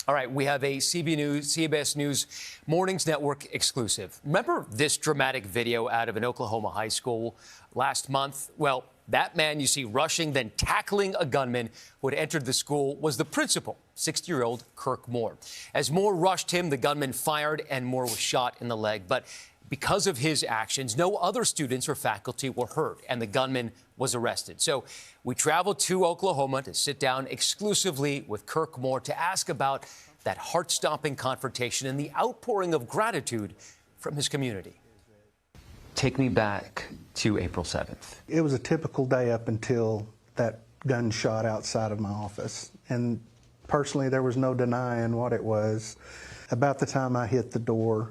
All right, we have a CBS News Mornings Network exclusive. Remember this dramatic video out of an Oklahoma high school last month? Well, that man you see rushing, then tackling a gunman who had entered the school was the principal, 60-year-old Kirk Moore. As Moore rushed him, the gunman fired and Moore was shot in the leg. But because of his actions, no other students or faculty were hurt, and the gunman was arrested. So we traveled to Oklahoma to sit down exclusively with Kirk Moore to ask about that heart-stopping confrontation and the outpouring of gratitude from his community. Take me back to April 7th. It was a typical day up until that gunshot outside of my office. And personally, there was no denying what it was. About the time I hit the door,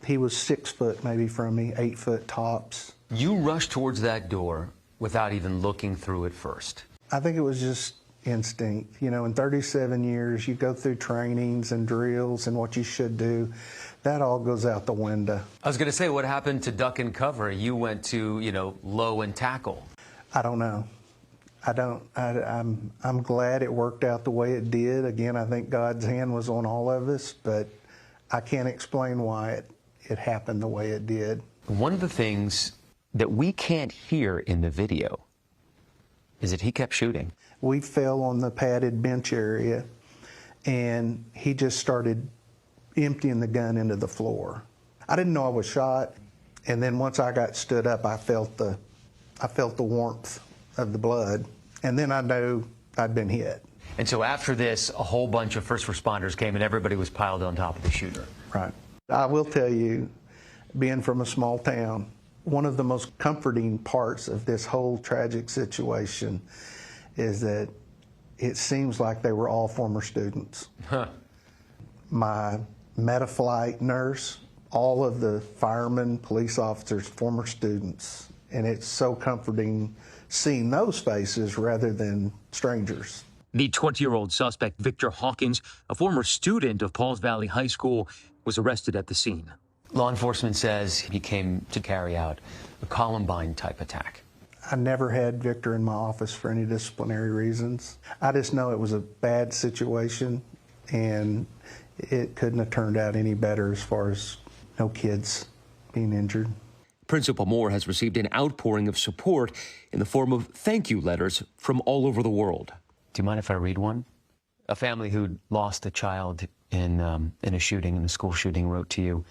he was 6 foot maybe from me, 8 foot tops. You rushed towards that door without even looking through it first. I think it was just instinct. You know, in 37 years, you go through trainings and drills and what you should do. That all goes out the window. I was going to say, what happened to duck and cover? You went to, low and tackle. I don't know. I'm glad it worked out the way it did. Again, I think God's hand was on all of us, but I can't explain why it happened the way it did. One of the things that we can't hear in the video is that he kept shooting. We fell on the padded bench area, and he just started emptying the gun into the floor. I didn't know I was shot, and then once I got stood up, I felt the warmth of the blood, and then I knew I'd been hit. And so after this, a whole bunch of first responders came, and everybody was piled on top of the shooter. Right. I will tell you, being from a small town, one of the most comforting parts of this whole tragic situation is that it seems like they were all former students. Huh. My Metaflight nurse, all of the firemen, police officers, former students. And it's so comforting seeing those faces rather than strangers. The 20-year-old suspect, Victor Hawkins, a former student of Pauls Valley High School, was arrested at the scene. Law enforcement says he came to carry out a Columbine-type attack. I never had Victor in my office for any disciplinary reasons. I just know it was a bad situation, and it couldn't have turned out any better as far as no kids being injured. Principal Moore has received an outpouring of support in the form of thank you letters from all over the world. Do you mind if I read one? A family who lost a child in a shooting, in a school shooting, wrote to you,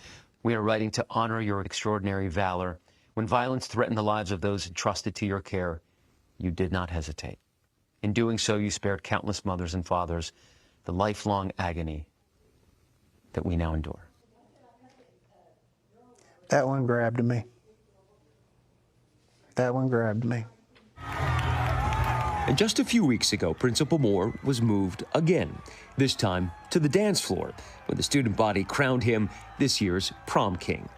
"We are writing to honor your extraordinary valor. When violence threatened the lives of those entrusted to your care, you did not hesitate. In doing so, you spared countless mothers and fathers the lifelong agony that we now endure." That one grabbed me. That one grabbed me. And just a few weeks ago, Principal Moore was moved again, this time to the dance floor, when the student body crowned him this year's prom king.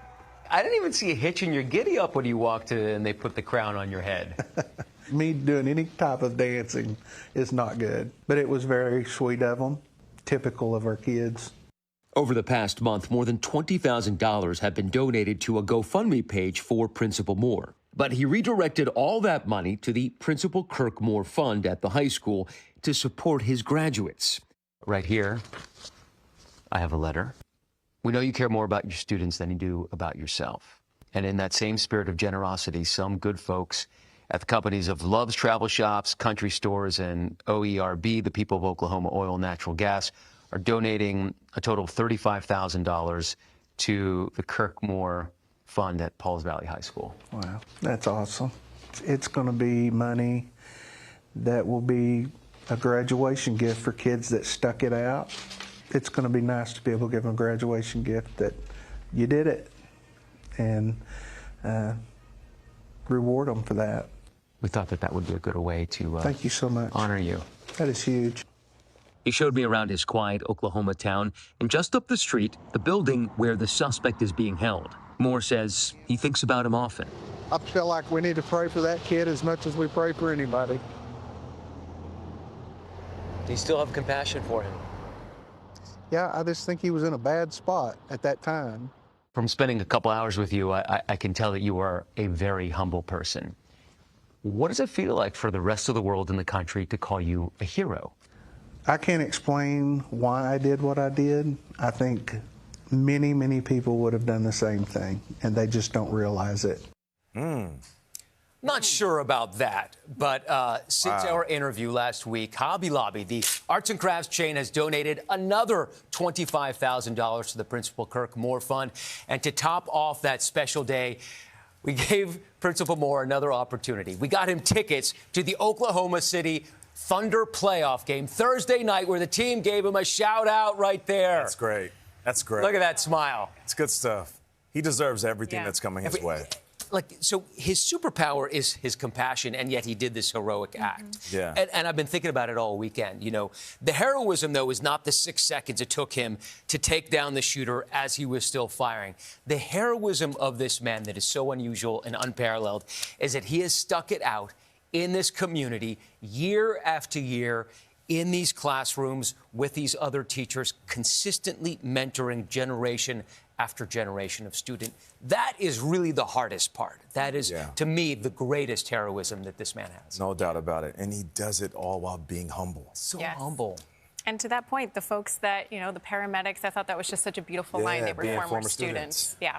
I didn't even see a hitch in your giddy-up when you walked in and they put the crown on your head. Me doing any type of dancing is not good, but it was very sweet of them, typical of our kids. Over the past month, more than $20,000 have been donated to a GoFundMe page for Principal Moore. But he redirected all that money to the Principal Kirk Moore Fund at the high school to support his graduates. Right here, I have a letter. "We know you care more about your students than you do about yourself. And in that same spirit of generosity, some good folks at the companies of Love's Travel Shops, Country Stores, and OERB, the People of Oklahoma Oil and Natural Gas, are donating a total of $35,000 to the Kirk Moore Fund at Pauls Valley High School." Wow, that's awesome. It's going to be money that will be a graduation gift for kids that stuck it out. It's going to be nice to be able to give them a graduation gift that you did it and reward them for that. We thought that would be a good way to Thank you so much. honor you. That is huge. He showed me around his quiet Oklahoma town, and just up the street, the building where the suspect is being held. Moore says he thinks about him often. I feel like we need to pray for that kid as much as we pray for anybody. Do you still have compassion for him? Yeah, I just think he was in a bad spot at that time. From spending a couple hours with you, I can tell that you are a very humble person. What does it feel like for the rest of the world in the country to call you a hero? I can't explain why I did what I did. I think many, many people would have done the same thing, and they just don't realize it. Not sure about that, but since our interview last week, Hobby Lobby, the arts and crafts chain, has donated another $25,000 to the Principal Kirk Moore Fund. And to top off that special day, we gave Principal Moore another opportunity. We got him tickets to the Oklahoma City Thunder playoff game Thursday night, where the team gave him a shout-out right there. That's great. That's great. Look at that smile. It's good stuff. He deserves everything that's coming his way. So his superpower is his compassion, and yet he did this heroic act. Yeah. And I've been thinking about it all weekend. You know, the heroism, though, is not the 6 seconds it took him to take down the shooter as he was still firing. The heroism of this man that is so unusual and unparalleled is that he has stuck it out in this community year after year, in these classrooms with these other teachers, consistently mentoring generation after generation of student. That is really the hardest part. That is, to me, the greatest heroism that this man has. No doubt about it. And he does it all while being humble. So humble. And to that point, the folks that, you know, the paramedics, I thought that was just such a beautiful line. They were former students. Yeah.